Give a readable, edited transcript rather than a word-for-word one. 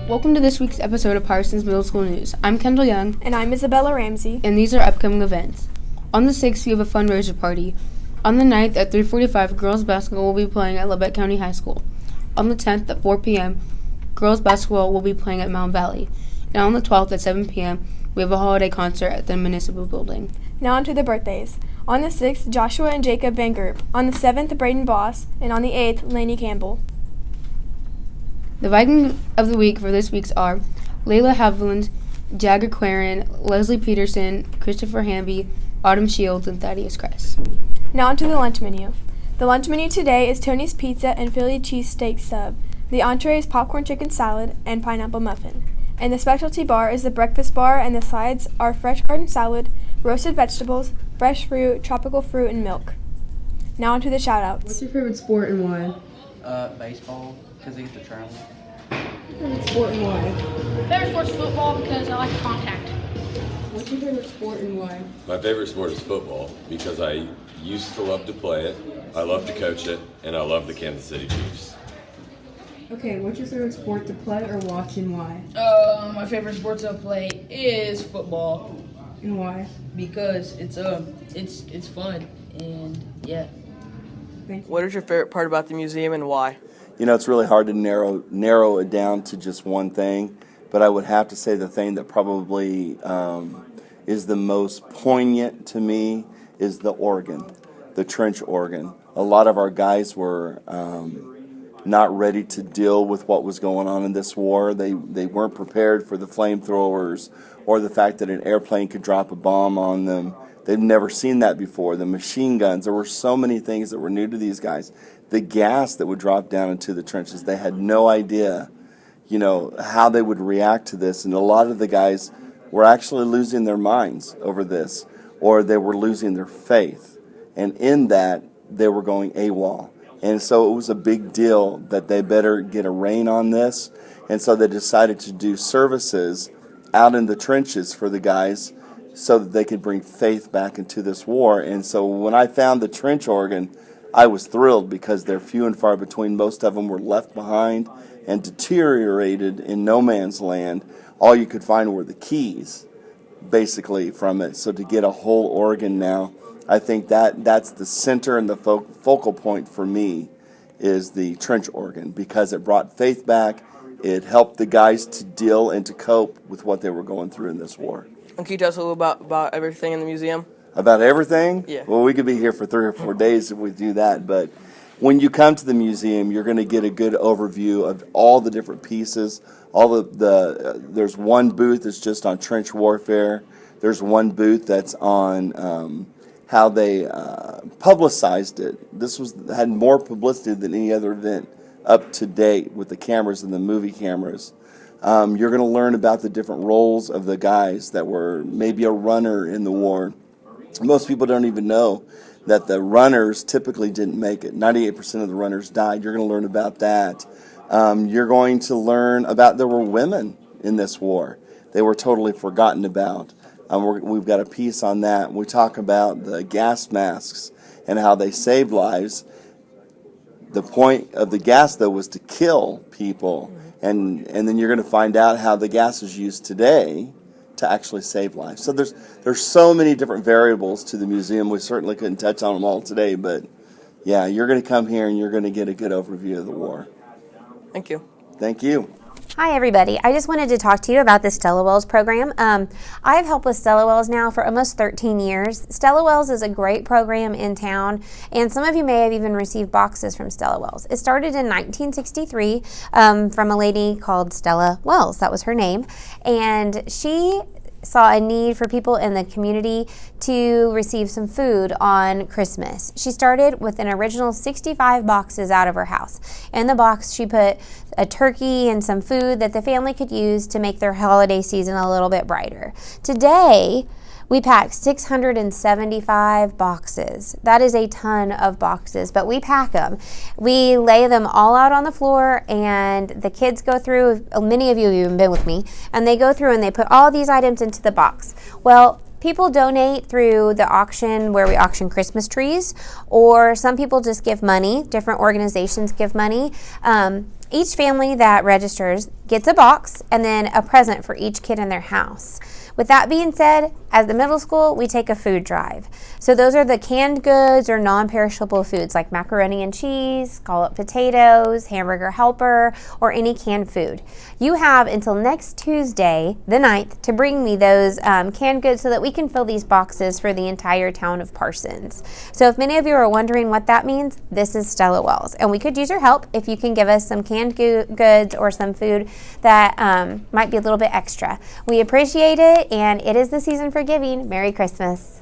Welcome to this week's episode of Parsons Middle School News. I'm Kendall Young. And I'm Isabella Ramsey. And these are upcoming events. On the 6th, we have a fundraiser party. On the 9th at 3:45, girls basketball will be playing at Lubbock County High School. On the 10th at 4 p.m., girls basketball will be playing at Mound Valley. And on the 12th at 7 p.m., we have a holiday concert at the Municipal Building. Now on to the birthdays. On the 6th, Joshua and Jacob Van Gerp. On the 7th, Braden Boss. And on the 8th, Lainey Campbell. The Viking of the Week for this week's are Layla Haviland, Jagger Quarren, Leslie Peterson, Christopher Hamby, Autumn Shields, and Thaddeus Kress. Now on to the lunch menu. The lunch menu today is Tony's Pizza and Philly cheesesteak sub. The entree is popcorn chicken salad and pineapple muffin. And the specialty bar is the breakfast bar, and the sides are fresh garden salad, roasted vegetables, fresh fruit, tropical fruit, and milk. Now on to the shout-outs. What's your favorite sport and why? Baseball, because they get to travel. Favorite sport and why? Favorite sport's football because I like contact. What's your favorite sport and why? My favorite sport is football because I used to love to play it, I love to coach it, and I love the Kansas City Chiefs. Okay, what's your favorite sport to play or watch and why? My favorite sport to play is football. And why? Because it's fun and yeah. Thank you. What is your favorite part about the museum and why? You know, it's really hard to narrow it down to just one thing, but I would have to say the thing that probably is the most poignant to me is the organ, the trench organ. A lot of our guys were not ready to deal with what was going on in this war. They weren't prepared for the flamethrowers or the fact that an airplane could drop a bomb on them. They've never seen that before. The machine guns, there were so many things that were new to these guys. The gas that would drop down into the trenches, they had no idea, how they would react to this. And a lot of the guys were actually losing their minds over this, or they were losing their faith. And in that, they were going AWOL. And so it was a big deal that they better get a rein on this. And so they decided to do services out in the trenches for the guys so that they could bring faith back into this war. And so when I found the trench organ, I was thrilled because they're few and far between. Most of them were left behind and deteriorated in no man's land. All you could find were the keys, basically, from it. So to get a whole organ now, I think that's the center and the focal point for me is the trench organ because it brought faith back. It helped the guys to deal and to cope with what they were going through in this war. And can you tell us a little about everything in the museum? About everything? Yeah. Well, we could be here for 3 or 4 days if we do that. But when you come to the museum, you're going to get a good overview of all the different pieces. There's one booth that's just on trench warfare. There's one booth that's on how they publicized it. This had more publicity than any other event up to date with the cameras and the movie cameras. You're going to learn about the different roles of the guys that were maybe a runner in the war. Most people don't even know that the runners typically didn't make it. 98% of the runners died. You're going to learn about that. You're going to learn about there were women in this war. They were totally forgotten about. We've got a piece on that. We talk about the gas masks and how they saved lives. The point of the gas, though, was to kill people. And then you're going to find out how the gas is used today to actually save lives. So there's so many different variables to the museum. We certainly couldn't touch on them all today, but yeah, you're going to come here and you're going to get a good overview of the war. Thank you. Thank you. Hi everybody. I just wanted to talk to you about the Stella Wells program. I've helped with Stella Wells now for almost 13 years. Stella Wells is a great program in town, and some of you may have even received boxes from Stella Wells. It started in 1963 from a lady called Stella Wells. That was her name, and she saw a need for people in the community to receive some food on Christmas. She started with an original 65 boxes out of her house. In the box, she put a turkey and some food that the family could use to make their holiday season a little bit brighter. Today, we pack 675 boxes. That is a ton of boxes, but we pack them. We lay them all out on the floor, and the kids go through, many of you have even been with me, and they go through and they put all these items into the box. Well, People donate through the auction where we auction Christmas trees, or some people just give money. Different organizations give money. Each family that registers gets a box and then a present for each kid in their house. With that being said, as the middle school, we take a food drive. So those are the canned goods or non-perishable foods like macaroni and cheese, scalloped potatoes, hamburger helper, or any canned food. You have until next Tuesday, the 9th, to bring me those canned goods so that we can fill these boxes for the entire town of Parsons. So if many of you are wondering what that means, this is Stella Wells. And we could use your help if you can give us some canned goods or some food that might be a little bit extra. We appreciate it, and it is the season for giving. Merry Christmas.